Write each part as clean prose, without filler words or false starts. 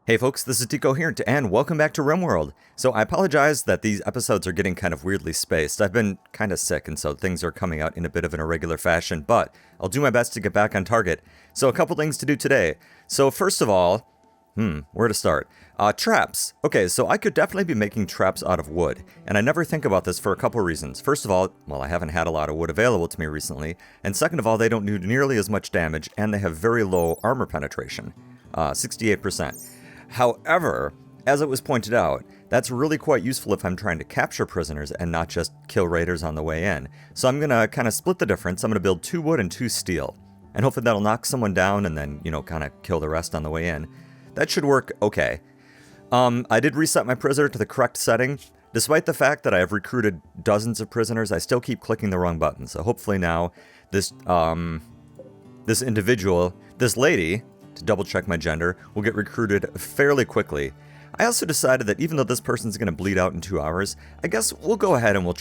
Hey folks, this is Decoherent, and welcome back to Rimworld. So I apologize that these episodes are getting kind of weirdly spaced. I've been kind of sick, and so things are coming out in a bit of an irregular fashion, but I'll do my best to get back on target. So a couple things to do today. So first of all, where to start? Traps. Okay, so I could definitely be making traps out of wood, and I never think about this for a couple reasons. First of all, well, I haven't had a lot of wood available to me recently, and second of all, they don't do nearly as much damage, and they have very low armor penetration, 68%. However, as it was pointed out, that's really quite useful if I'm trying to capture prisoners and not just kill raiders on the way in. So I'm going to kind of split the difference. I'm going to build 2 wood and 2 steel. And hopefully that'll knock someone down and then, kind of kill the rest on the way in. That should work okay. I did reset my prisoner to the correct setting. Despite the fact that I have recruited dozens of prisoners, I still keep clicking the wrong button. So hopefully now this individual, this lady, to double check my gender, will get recruited fairly quickly. I also decided that even though this person's going to bleed out in 2 hours, I guess we'll go ahead and we'll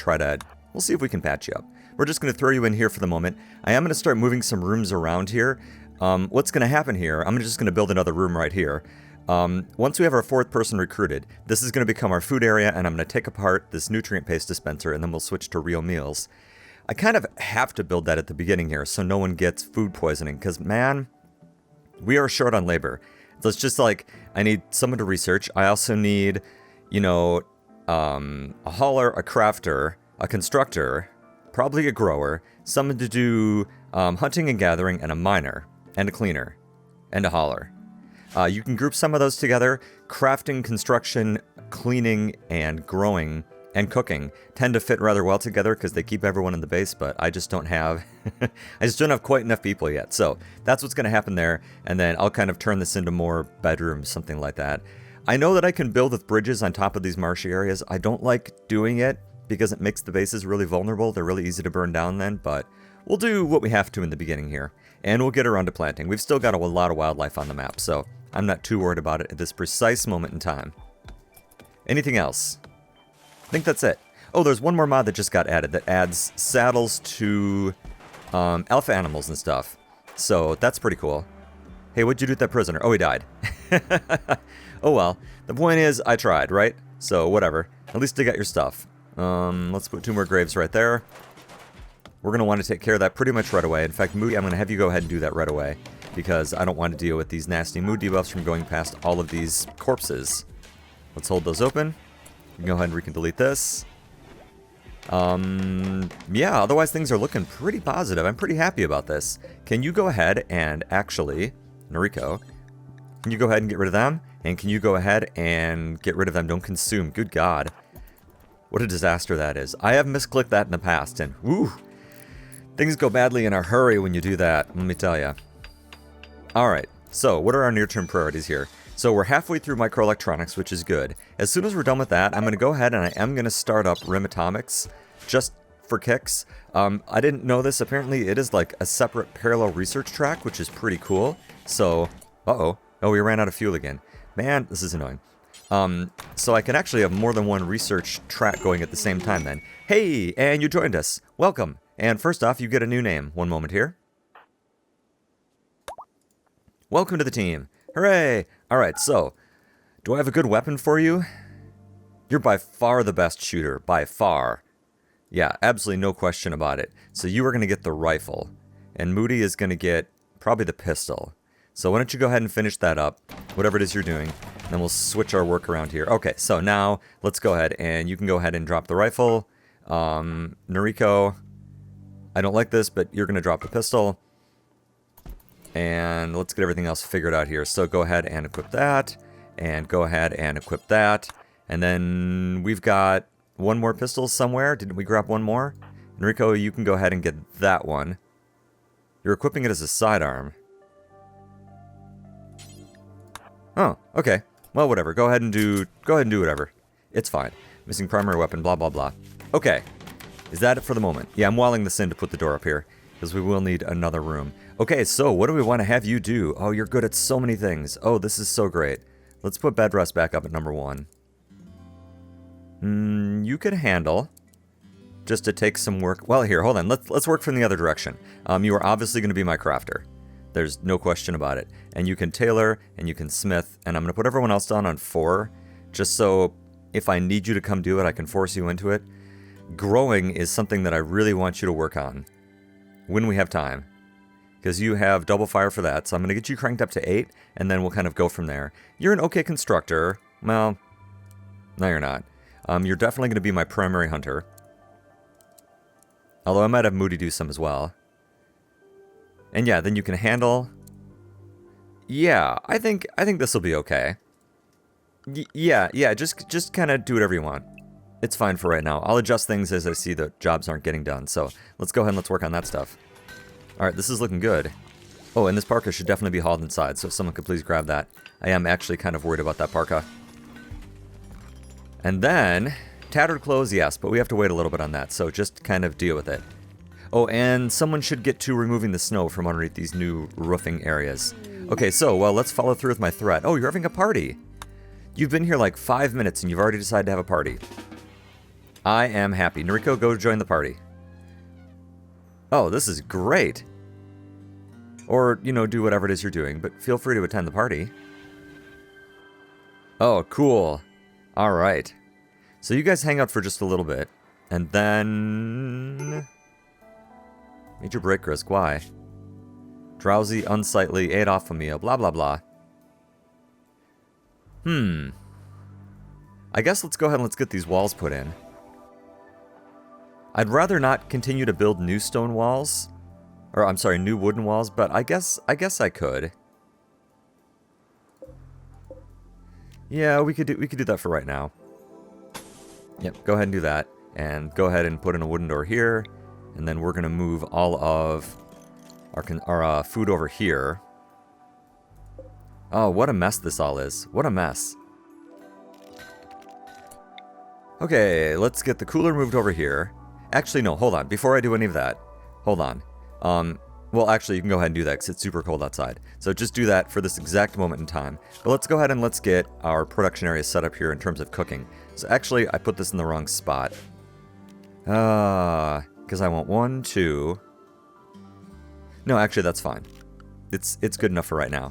see if we can patch you up. We're just going to throw you in here for the moment. I am going to start moving some rooms around here. What's going to happen here, I'm just going to build another room right here. Once we have our 4th person recruited, this is going to become our food area, and I'm going to take apart this nutrient paste dispenser, and then we'll switch to real meals. I kind of have to build that at the beginning here so no one gets food poisoning, because man, we are short on labor. So it's just like, I need someone to research. I also need, a hauler, a crafter, a constructor, probably a grower, someone to do hunting and gathering, and a miner, and a cleaner, and a hauler. You can group some of those together. Crafting, construction, cleaning, and growing, and cooking tend to fit rather well together because they keep everyone in the base, but I just don't have quite enough people yet. So that's what's going to happen there, and then I'll kind of turn this into more bedrooms, something like that. I know that I can build with bridges on top of these marshy areas. I don't like doing it because it makes the bases really vulnerable. They're really easy to burn down then, but we'll do what we have to in the beginning here, and we'll get around to planting. We've still got a lot of wildlife on the map, so I'm not too worried about it at this precise moment in time. Anything else? I think that's it. Oh, there's one more mod that just got added that adds saddles to alpha animals and stuff. So that's pretty cool. Hey, what'd you do with that prisoner? Oh, he died. Oh well. The point is, I tried, right? So whatever. At least I got your stuff. Let's put 2 more graves right there. We're going to want to take care of that pretty much right away. In fact, Moody, I'm going to have you go ahead and do that right away, because I don't want to deal with these nasty mood debuffs from going past all of these corpses. Let's hold those open. You can go ahead and we can delete this. Yeah, otherwise things are looking pretty positive. I'm pretty happy about this. Can you go ahead and actually, Noriko, can you go ahead and get rid of them? And can you go ahead and get rid of them? Don't consume. Good God. What a disaster that is. I have misclicked that in the past, and woo, things go badly in a hurry when you do that, let me tell you. Alright, so what are our near-term priorities here? So we're halfway through microelectronics, which is good. As soon as we're done with that, I'm going to go ahead and I am going to start up Rim Atomics, just for kicks. I didn't know this. Apparently it is like a separate parallel research track, which is pretty cool. So, oh, we ran out of fuel again. Man, this is annoying. So I can actually have more than one research track going at the same time then. Hey, and you joined us. Welcome. And first off, you get a new name. One moment here. Welcome to the team. Hooray! Alright, so, do I have a good weapon for you? You're by far the best shooter. By far. Yeah, absolutely no question about it. So you are going to get the rifle. And Moody is going to get probably the pistol. So why don't you go ahead and finish that up, whatever it is you're doing. And then we'll switch our work around here. Okay, so now, let's go ahead and you can go ahead and drop the rifle. Noriko, I don't like this, but you're going to drop the pistol. And let's get everything else figured out here. So go ahead and equip that. And go ahead and equip that. And then we've got one more pistol somewhere. Didn't we grab one more? Enrico, you can go ahead and get that one. You're equipping it as a sidearm. Oh, okay. Well, whatever. Go ahead and do whatever. It's fine. Missing primary weapon, blah, blah, blah. Okay. Is that it for the moment? Yeah, I'm walling this in to put the door up here, because we will need another room. Okay, so what do we want to have you do? Oh, you're good at so many things. Oh, this is so great. Let's put bed rest back up at number 1. You could handle just to take some work. Well, here, hold on. Let's work from the other direction. You are obviously going to be my crafter. There's no question about it. And you can tailor, and you can smith, and I'm going to put everyone else down on 4, just so if I need you to come do it, I can force you into it. Growing is something that I really want you to work on when we have time, because you have double fire for that. So I'm going to get you cranked up to 8, and then we'll kind of go from there. You're an okay constructor. Well, no, you're not. You're definitely going to be my primary hunter. Although I might have Moody do some as well. And yeah, then you can handle. Yeah, I think this will be okay. Yeah, just kind of do whatever you want. It's fine for right now. I'll adjust things as I see the jobs aren't getting done. So let's go ahead and let's work on that stuff. All right, this is looking good. Oh, and this parka should definitely be hauled inside. So if someone could please grab that. I am actually kind of worried about that parka. And then tattered clothes, yes, but we have to wait a little bit on that. So just kind of deal with it. Oh, and someone should get to removing the snow from underneath these new roofing areas. Okay, so, well, let's follow through with my threat. Oh, you're having a party. You've been here like 5 minutes and you've already decided to have a party. I am happy. Noriko, go join the party. Oh, this is great. Or, you know, do whatever it is you're doing, but feel free to attend the party. Oh, cool. All right. So you guys hang out for just a little bit, and then... Major break risk, why? Drowsy, unsightly, ate off of meal, blah blah blah. I guess let's go ahead and let's get these walls put in. I'd rather not continue to build new stone walls. Or, I'm sorry, new wooden walls, but I guess I could. Yeah, we could do that for right now. Yep, go ahead and do that. And go ahead and put in a wooden door here. And then we're going to move all of our food over here. Oh, what a mess this all is. What a mess. Okay, let's get the cooler moved over here. Actually, no, hold on. Before I do any of that, hold on. Well, actually, you can go ahead and do that because it's super cold outside. So just do that for this exact moment in time. But let's go ahead and let's get our production area set up here in terms of cooking. So actually, I put this in the wrong spot. Because I want 1, 2... No, actually, that's fine. It's good enough for right now.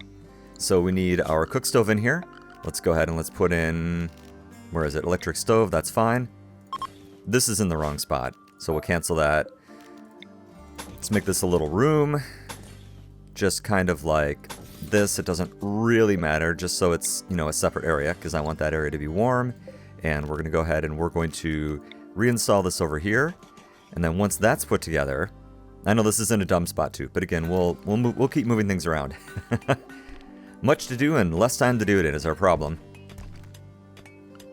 So we need our cook stove in here. Let's go ahead and let's put in... Where is it? Electric stove, that's fine. This is in the wrong spot, so we'll cancel that. Let's make this a little room. Just kind of like this. It doesn't really matter, just so it's, you know, a separate area, because I want that area to be warm. And we're going to go ahead and we're going to reinstall this over here. And then once that's put together, I know this is in a dumb spot too, but again, we'll keep moving things around. Much to do and less time to do it in is our problem.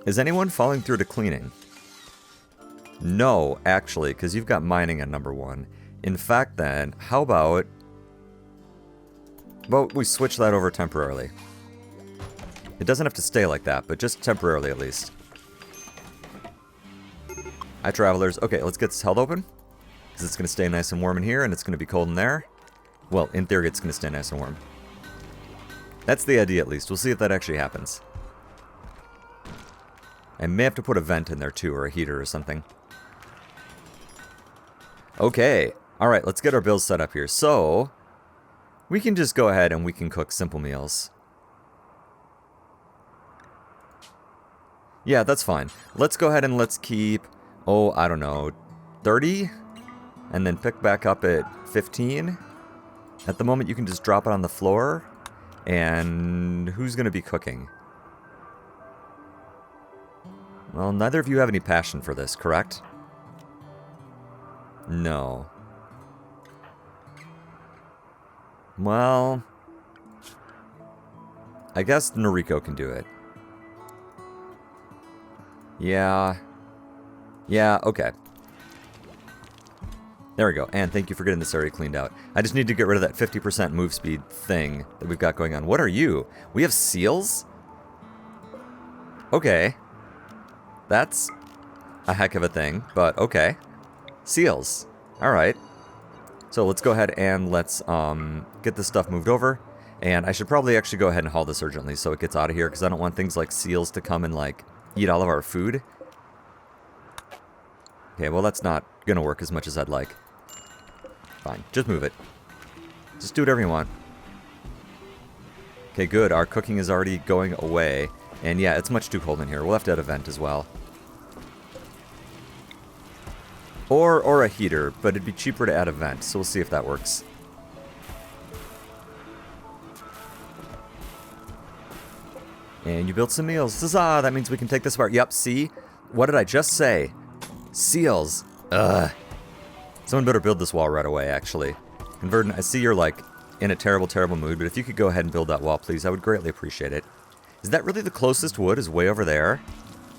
Is anyone falling through to cleaning? No, actually, because you've got mining at number 1. In fact, then, how about... Well, we switch that over temporarily. It doesn't have to stay like that, but just temporarily at least. Hi, travelers. Okay, let's get this held open. Because it's going to stay nice and warm in here, and it's going to be cold in there. Well, in theory, it's going to stay nice and warm. That's the idea, at least. We'll see if that actually happens. I may have to put a vent in there, too, or a heater or something. Okay. Alright, let's get our bills set up here. So, we can just go ahead and we can cook simple meals. Yeah, that's fine. Let's go ahead and let's keep... Oh, I don't know, 30? And then pick back up at 15? At the moment, you can just drop it on the floor. And who's going to be cooking? Well, neither of you have any passion for this, correct? No. Well... I guess Noriko can do it. Yeah... Yeah, okay. There we go. And thank you for getting this area cleaned out. I just need to get rid of that 50% move speed thing that we've got going on. What are you? We have seals? Okay. That's a heck of a thing, but okay. Seals. Alright. So let's go ahead and let's get this stuff moved over. And I should probably actually go ahead and haul this urgently so it gets out of here, because I don't want things like seals to come and, like, eat all of our food. Okay, well, that's not going to work as much as I'd like. Fine, just move it. Just do whatever you want. Okay, good. Our cooking is already going away. And yeah, it's much too cold in here. We'll have to add a vent as well. Or a heater, but it'd be cheaper to add a vent, so we'll see if that works. And you built some meals. Huzzah! That means we can take this apart. Yep, see? What did I just say? Seals. Ugh. Someone better build this wall right away, actually. And Verdant, I see you're, like, in a terrible, terrible mood, but if you could go ahead and build that wall, please, I would greatly appreciate it. Is that really the closest wood is way over there?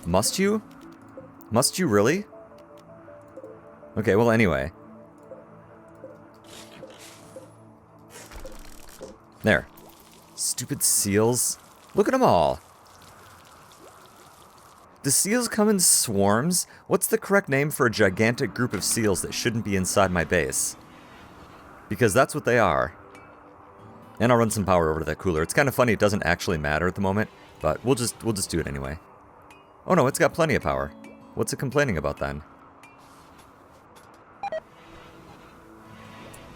Must you? Must you really? Okay, well, anyway. There. Stupid seals. Look at them all. Do seals come in swarms? What's the correct name for a gigantic group of seals that shouldn't be inside my base? Because that's what they are. And I'll run some power over to that cooler. It's kind of funny, it doesn't actually matter at the moment, but we'll just do it anyway. Oh no, it's got plenty of power. What's it complaining about then?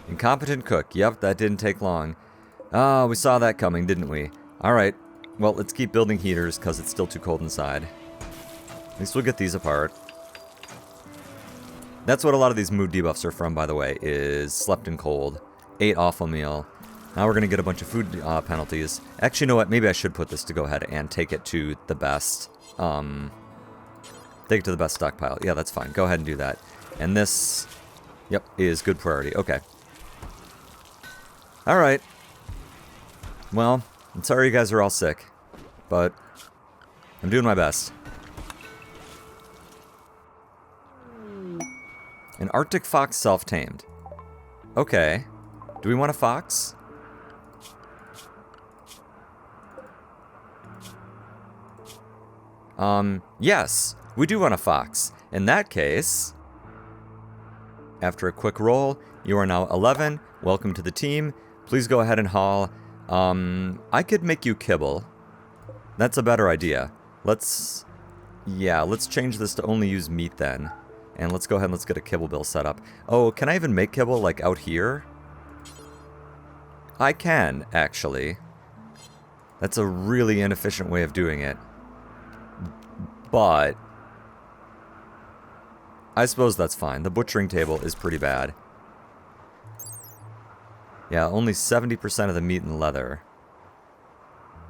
Incompetent cook. Yep, that didn't take long. Ah, we saw that coming, didn't we? Alright. Well, let's keep building heaters, because it's still too cold inside. At least we'll get these apart. That's what a lot of these mood debuffs are from, by the way, is slept in cold. Ate awful meal. Now we're going to get a bunch of food penalties. Actually, you know what? Maybe I should put this to go ahead and take it to the best. Take it to the best stockpile. Yeah, that's fine. Go ahead and do that. And this, yep, is good priority. Okay. Alright. Well, I'm sorry you guys are all sick, but I'm doing my best. An Arctic fox self-tamed. Okay. Do we want a fox? Yes, we do want a fox. In that case, after a quick roll, you are now 11. Welcome to the team. Please go ahead and haul. I could make you kibble. That's a better idea. Let's change this to only use meat then. And let's go ahead and let's get a kibble bill set up. Oh, can I even make kibble, like, out here? I can, actually. That's a really inefficient way of doing it. But I suppose that's fine. The butchering table is pretty bad. Yeah, only 70% of the meat and leather.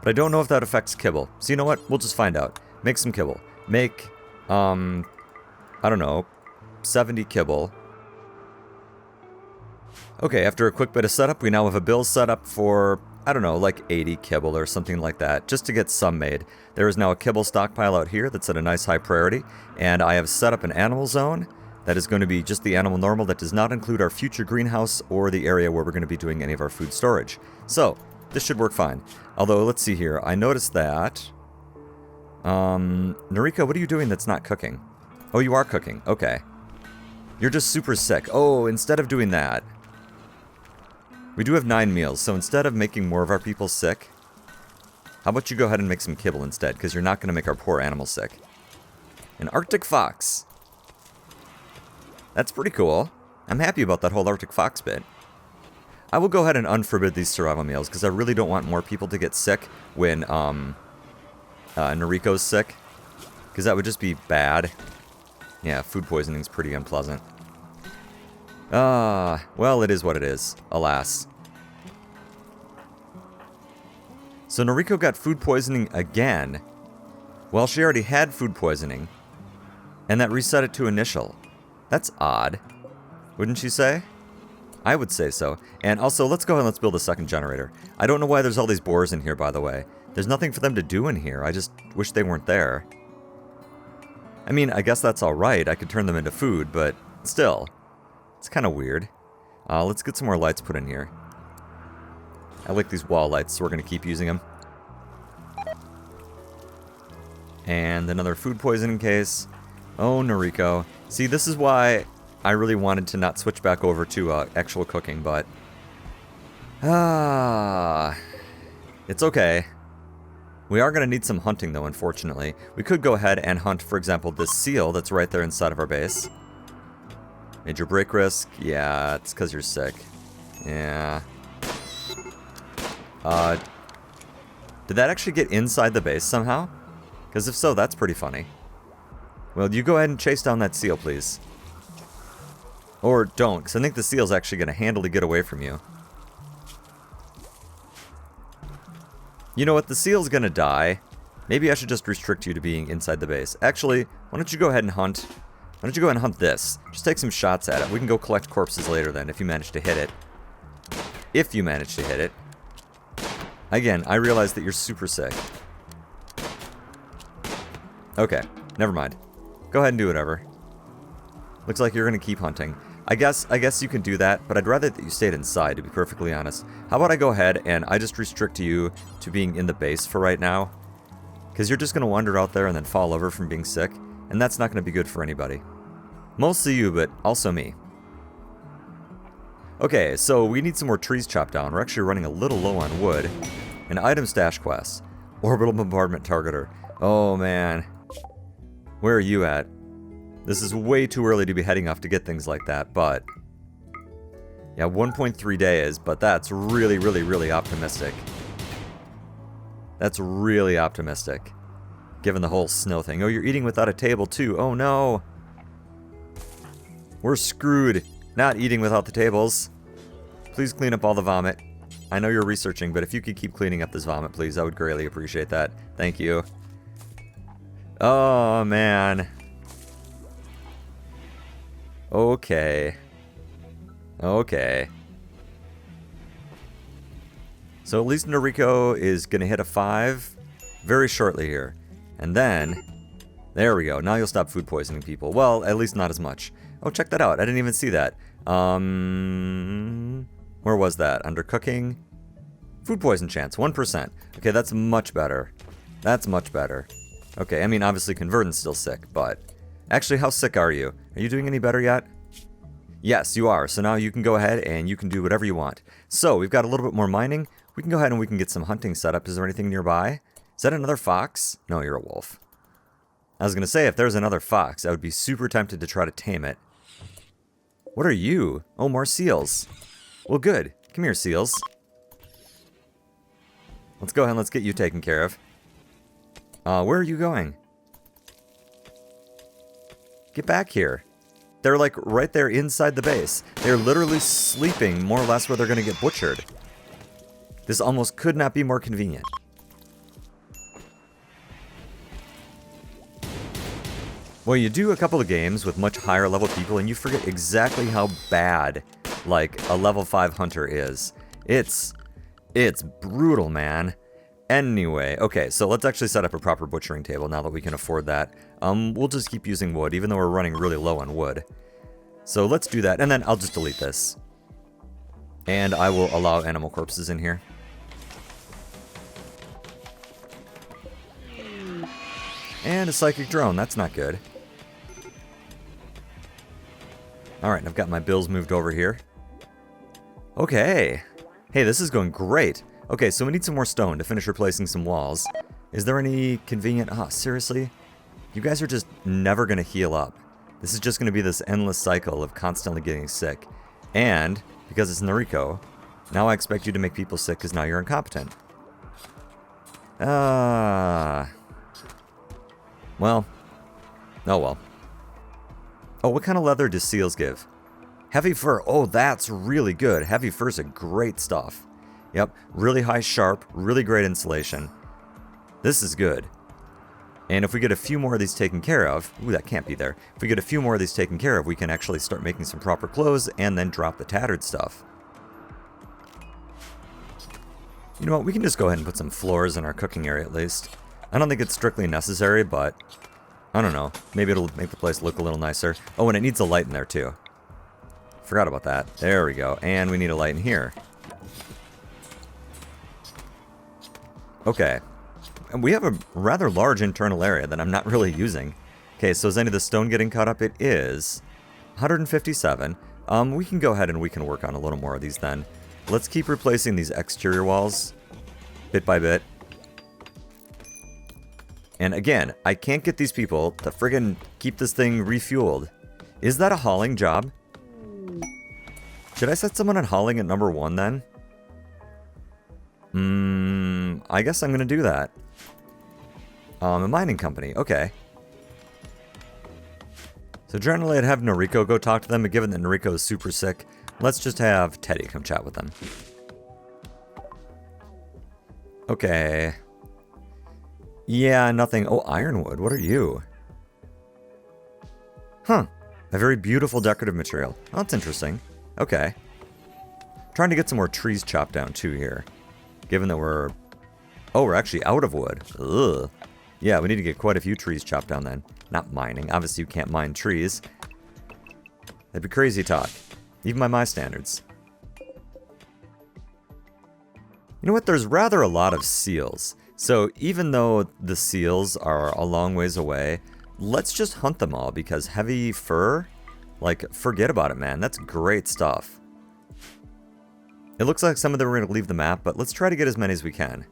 But I don't know if that affects kibble. So you know what? We'll just find out. Make some kibble. Make, I don't know, 70 kibble. Okay, after a quick bit of setup, we now have a bill set up for, I don't know, like 80 kibble or something like that, just to get some made. There is now a kibble stockpile out here that's at a nice high priority, and I have set up an animal zone that is going to be just the animal normal that does not include our future greenhouse or the area where we're going to be doing any of our food storage. So, this should work fine. Although, let's see here, I noticed that... Noriko, what are you doing that's not cooking? Oh, you are cooking. Okay. You're just super sick. Oh, instead of doing that... We do have 9 meals, so instead of making more of our people sick, how about you go ahead and make some kibble instead, because you're not going to make our poor animals sick. An Arctic fox. That's pretty cool. I'm happy about that whole Arctic fox bit. I will go ahead and unforbid these survival meals, because I really don't want more people to get sick when Noriko's sick, because that would just be bad. Yeah, food poisoning's pretty unpleasant. Well, it is what it is, alas. So Noriko got food poisoning again. Well, she already had food poisoning. And that reset it to initial. That's odd. Wouldn't you say? I would say so. And also, let's go ahead and let's build a second generator. I don't know why there's all these boars in here, by the way. There's nothing for them to do in here. I just wish they weren't there. I mean, I guess that's alright. I could turn them into food, but still. It's kind of weird. Let's get some more lights put in here. I like these wall lights, so we're going to keep using them. And another food poisoning case. Oh, Noriko. See, this is why I really wanted to not switch back over to actual cooking, but... it's okay. We are going to need some hunting, though, unfortunately. We could go ahead and hunt, for example, this seal that's right there inside of our base. Major break risk? Yeah, it's because you're sick. Yeah. Did that actually get inside the base somehow? Because if so, that's pretty funny. Well, you go ahead and chase down that seal, please. Or don't, because I think the seal's actually going to handily get away from you. You know what? The seal's going to die. Maybe I should just restrict you to being inside the base. Actually, why don't you go ahead and hunt? Why don't you go ahead and hunt this? Just take some shots at it. We can go collect corpses later then, if you manage to hit it. If you manage to hit it. Again, I realize that you're super sick. Okay, never mind. Go ahead and do whatever. Looks like you're going to keep hunting. I guess you can do that, but I'd rather that you stayed inside, to be perfectly honest. How about I go ahead and I just restrict you to being in the base for right now? Because you're just going to wander out there and then fall over from being sick, and that's not going to be good for anybody. Mostly you, but also me. Okay, so we need some more trees chopped down. We're actually running a little low on wood. An item stash quest. Orbital bombardment targeter. Oh, man. Where are you at? This is way too early to be heading off to get things like that, but... yeah, 1.3 days, but that's really, really, really optimistic. That's really optimistic. Given the whole snow thing. Oh, you're eating without a table, too. Oh, no. We're screwed. Not eating without the tables. Please clean up all the vomit. I know you're researching, but if you could keep cleaning up this vomit, please, I would greatly appreciate that. Thank you. Oh, man. Okay. Okay. So at least Noriko is going to hit a 5 very shortly here. And then, there we go. Now you'll stop food poisoning people. Well, at least not as much. Oh, check that out. I didn't even see that. Where was that? Under cooking? Food poison chance, 1%. Okay, that's much better. That's much better. Okay, I mean, obviously Convertant's still sick, but... actually, how sick are you? Are you doing any better yet? Yes, you are. So now you can go ahead and you can do whatever you want. So, we've got a little bit more mining. We can go ahead and we can get some hunting set up. Is there anything nearby? Is that another fox? No, you're a wolf. I was going to say, if there's another fox, I would be super tempted to try to tame it. What are you? Oh, more seals. Well, good. Come here, seals. Let's go ahead and let's get you taken care of. Where are you going? Get back here. They're like right there inside the base. They're literally sleeping more or less where they're going to get butchered. This almost could not be more convenient. Well, you do a couple of games with much higher level people and you forget exactly how bad, like, a level 5 hunter is. It's brutal, man. Anyway, okay, so let's actually set up a proper butchering table now that we can afford that. We'll just keep using wood, even though we're running really low on wood. So let's do that, and then I'll just delete this. And I will allow animal corpses in here. And a psychic drone, that's not good. Alright, I've got my bills moved over here. Okay. Hey, this is going great. Okay, so we need some more stone to finish replacing some walls. Is there any convenient... ah, seriously? You guys are just never going to heal up. This is just going to be this endless cycle of constantly getting sick. And, because it's Noriko, now I expect you to make people sick because now you're incompetent. Well. Oh well. Oh, what kind of leather do seals give? Heavy fur. Oh, that's really good. Heavy fur's a great stuff. Yep, really high sharp, really great insulation. This is good. And if we get a few more of these taken care of... ooh, that can't be there. If we get a few more of these taken care of, we can actually start making some proper clothes and then drop the tattered stuff. You know what, we can just go ahead and put some floors in our cooking area at least. I don't think it's strictly necessary, but... I don't know. Maybe it'll make the place look a little nicer. Oh, and it needs a light in there too. Forgot about that. There we go. And we need a light in here. Okay. And we have a rather large internal area that I'm not really using. Okay, so is any of the stone getting cut up? It is. 157. We can go ahead and we can work on a little more of these then. Let's keep replacing these exterior walls bit by bit. And again, I can't get these people to friggin' keep this thing refueled. Is that a hauling job? Should I set someone on hauling at number 1 then? I guess I'm going to do that. A mining company. Okay. So generally I'd have Noriko go talk to them, but given that Noriko is super sick, let's just have Teddy come chat with them. Okay. Yeah, nothing. Oh, Ironwood. What are you? Huh. A very beautiful decorative material. Oh, that's interesting. Okay. Trying to get some more trees chopped down too here. Given that we're... Oh, we're actually out of wood. Ugh. Yeah, we need to get quite a few trees chopped down then. Not mining. Obviously, you can't mine trees. That'd be crazy talk. Even by my standards. You know what? There's rather a lot of seals. So even though the seals are a long ways away, let's just hunt them all because heavy fur, like, forget about it, man. That's great stuff. It looks like some of them are going to leave the map, but let's try to get as many as we can.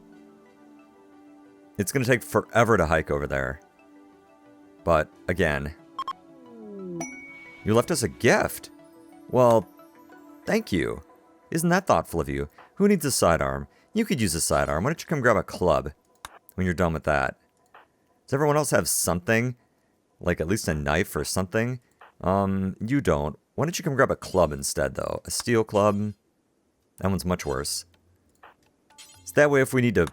It's going to take forever to hike over there. But, again, you left us a gift. Well, thank you. Isn't that thoughtful of you? Who needs a sidearm? You could use a sidearm. Why don't you come grab a club when you're done with that? Does everyone else have something? Like at least a knife or something? You don't. Why don't you come grab a club instead, though? A steel club? That one's much worse. So that way if we need to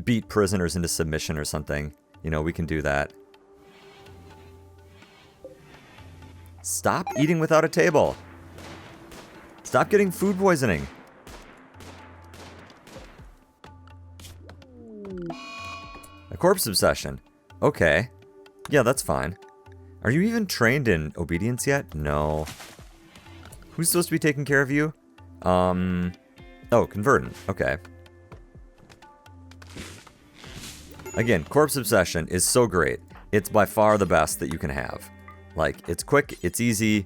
beat prisoners into submission or something, you know, we can do that. Stop eating without a table. Stop getting food poisoning. A corpse obsession. Okay. Yeah, that's fine. Are you even trained in obedience yet? No. Who's supposed to be taking care of you? Oh, convertant. Okay. Again, corpse obsession is so great. It's by far the best that you can have. Like, it's quick, it's easy,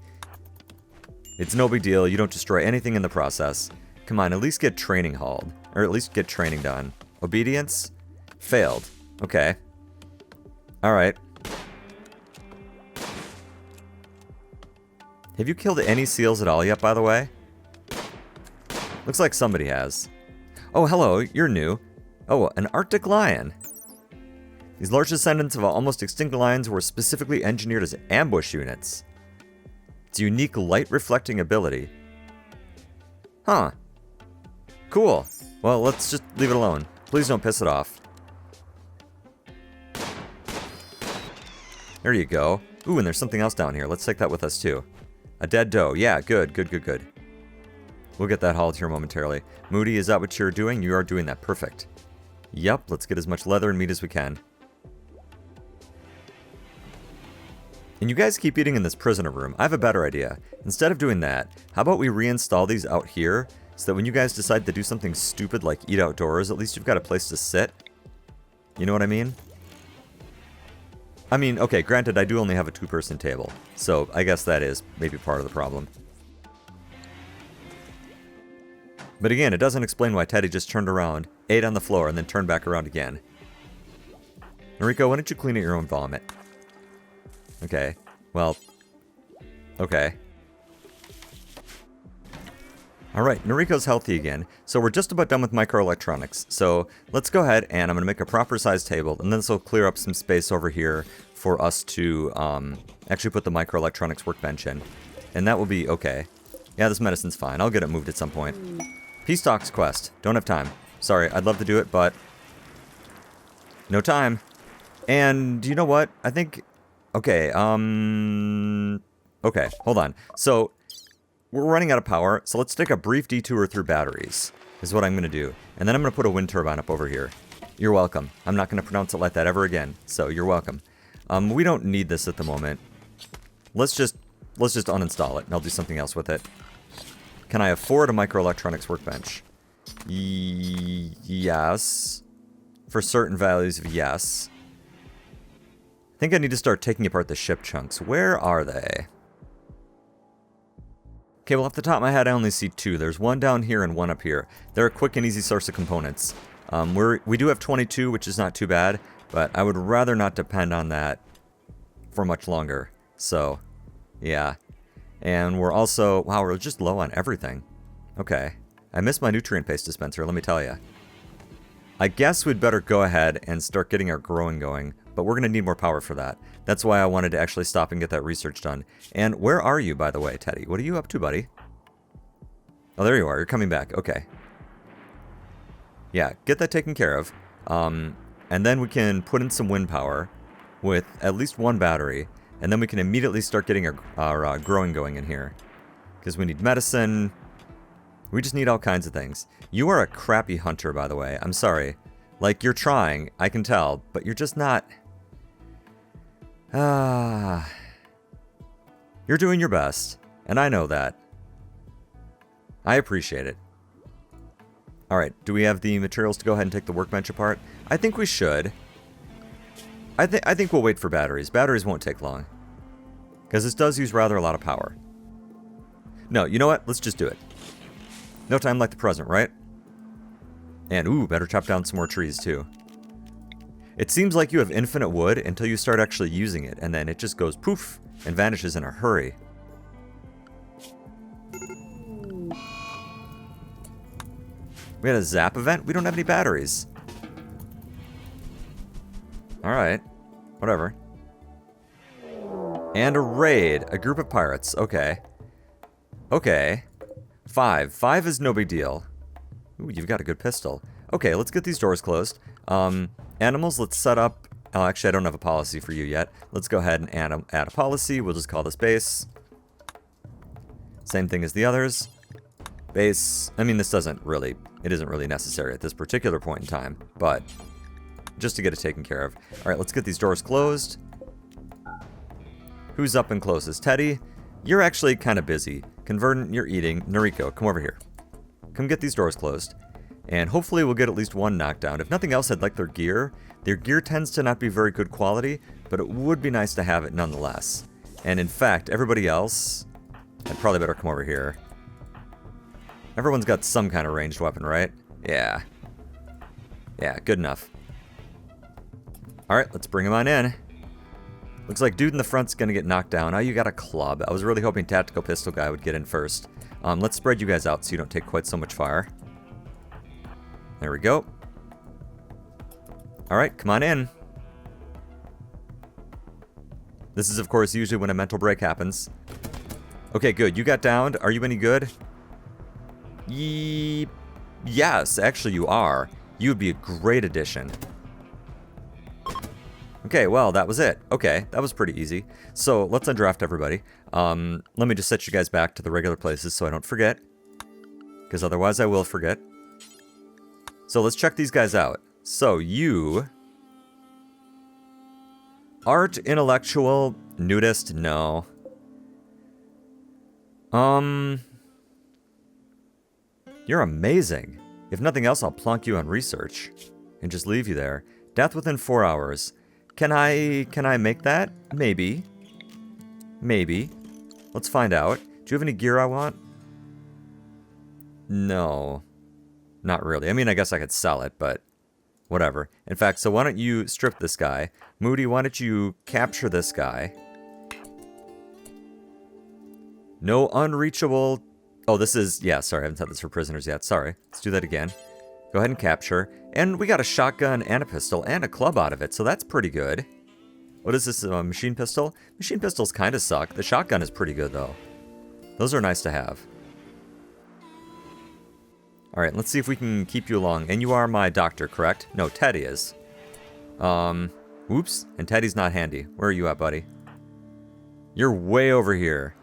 it's no big deal, you don't destroy anything in the process. Come on, at least get training hauled. Or at least get training done. Obedience? Failed. Okay. Alright. Have you killed any seals at all yet, by the way? Looks like somebody has. Oh, hello, you're new. Oh, an Arctic lion. These large descendants of almost extinct lions were specifically engineered as ambush units. It's a unique light-reflecting ability. Huh. Cool. Well, let's just leave it alone. Please don't piss it off. There you go. Ooh, and there's something else down here. Let's take that with us, too. A dead doe. Yeah, good, good, good, good. We'll get that hauled here momentarily. Moody, is that what you're doing? You are doing that. Perfect. Yep, let's get as much leather and meat as we can. And you guys keep eating in this prisoner room. I have a better idea. Instead of doing that, how about we reinstall these out here so that when you guys decide to do something stupid like eat outdoors, at least you've got a place to sit. You know what I mean? I mean, okay, granted, I do only have a two-person table, so I guess that is maybe part of the problem. But again, it doesn't explain why Teddy just turned around, ate on the floor, and then turned back around again. Noriko, why don't you clean at your own vomit? Okay, well, okay. Alright, Noriko's healthy again, so we're just about done with microelectronics. So let's go ahead and I'm going to make a proper sized table, and then this will clear up some space over here for us to actually put the microelectronics workbench in. And that will be okay. Yeah, this medicine's fine. I'll get it moved at some point. Peace Talks quest. Don't have time. Sorry, I'd love to do it, but no time. And you know what? I think... Okay, okay, hold on. So, we're running out of power, so let's take a brief detour through batteries, is what I'm going to do. And then I'm going to put a wind turbine up over here. You're welcome. I'm not going to pronounce it like that ever again, so you're welcome. We don't need this at the moment. Let's just uninstall it, and I'll do something else with it. Can I afford a microelectronics workbench? Yes. For certain values of yes. I think I need to start taking apart the ship chunks. Where are they? Okay, well, off the top of my head, I only see two. There's one down here and one up here. They're a quick and easy source of components. We do have 22, which is not too bad, but I would rather not depend on that for much longer. So, yeah. And we're also... Wow, we're just low on everything. Okay. I missed my nutrient paste dispenser, let me tell you. I guess we'd better go ahead and start getting our growing going, but we're going to need more power for that. That's why I wanted to actually stop and get that research done. And where are you, by the way, Teddy? What are you up to, buddy? Oh, there you are. You're coming back. Okay. Yeah, get that taken care of. And then we can put in some wind power with at least one battery, and then we can immediately start getting our growing going in here. Because we need medicine. We just need all kinds of things. You are a crappy hunter, by the way. I'm sorry. Like, you're trying, I can tell, but you're just not... You're doing your best, and I know that. I appreciate it. Alright, do we have the materials to go ahead and take the workbench apart? I think we should. I think we'll wait for batteries. Batteries won't take long. Because this does use rather a lot of power. No, you know what? Let's just do it. No time like the present, right? And, ooh, better chop down some more trees, too. It seems like you have infinite wood until you start actually using it, and then it just goes poof and vanishes in a hurry. We had a zap event? We don't have any batteries. Alright. Whatever. And a raid. A group of pirates. Okay. Okay. 5. 5 is no big deal. Ooh, you've got a good pistol. Okay, let's get these doors closed. Animals, let's set up... Oh, actually, I don't have a policy for you yet. Let's go ahead and add a policy. We'll just call this base. Same thing as the others. Base. I mean, this isn't really necessary at this particular point in time, but just to get it taken care of. All right, let's get these doors closed. Who's up and closest? Teddy, you're actually kind of busy. Convergent, you're eating. Noriko, come over here. Come get these doors closed. And hopefully we'll get at least one knockdown. If nothing else, I'd like their gear. Their gear tends to not be very good quality, but it would be nice to have it nonetheless. And in fact, everybody else... I'd probably better come over here. Everyone's got some kind of ranged weapon, right? Yeah. Yeah, good enough. Alright, let's bring him on in. Looks like dude in the front's gonna get knocked down. Oh, you got a club. I was really hoping tactical pistol guy would get in first. Let's spread you guys out so you don't take quite so much fire. There we go. Alright, come on in. This is, of course, usually when a mental break happens. Okay, good. You got downed. Are you any good? Yes, actually you are. You would be a great addition. Okay, well, that was it. Okay, that was pretty easy. So, let's undraft everybody. Let me just set you guys back to the regular places so I don't forget. Because otherwise I will forget. So, let's check these guys out. So, you... Art, intellectual, nudist, no. You're amazing. If nothing else, I'll plonk you on research. And just leave you there. Death within 4 hours. Can I make that? Maybe. Maybe. Let's find out. Do you have any gear I want? No. Not really. I mean, I guess I could sell it, but whatever. In fact, so why don't you strip this guy? Moody, why don't you capture this guy? No unreachable... Oh, this is... Yeah, sorry, I haven't said this for prisoners yet. Sorry. Let's do that again. Go ahead and capture. And we got a shotgun and a pistol and a club out of it, so that's pretty good. What is this, a machine pistol? Machine pistols kind of suck. The shotgun is pretty good, though. Those are nice to have. Alright, let's see if we can keep you along. And you are my doctor, correct? No, Teddy is. Oops. And Teddy's not handy. Where are you at, buddy? You're way over here.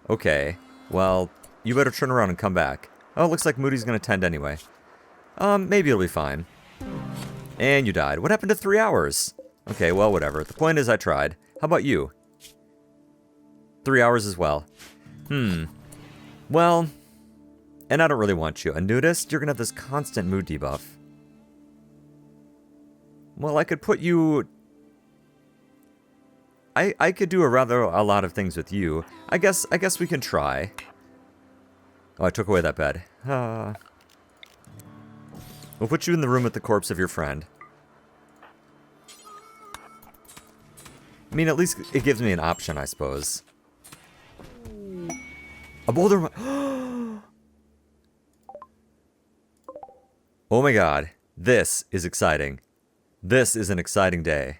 Okay. Well, you better turn around and come back. Oh, it looks like Moody's gonna tend anyway. Maybe it'll be fine. And you died. What happened to 3 hours? Okay, well, whatever. The point is I tried. How about you? 3 hours as well. Well, and I don't really want you. A nudist? You're gonna have this constant mood debuff. Well, I could put you... I could do a lot of things with you. I guess we can try. Oh, I took away that bed. We'll put you in the room with the corpse of your friend. I mean, at least it gives me an option, I suppose. A boulder... Oh my god. This is exciting. This is an exciting day.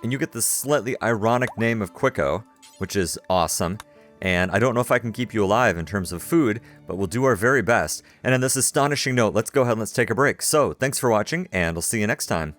And you get the slightly ironic name of Quicko, which is awesome. And I don't know if I can keep you alive in terms of food, but we'll do our very best. And on this astonishing note, let's go ahead and let's take a break. So, thanks for watching, and I'll see you next time.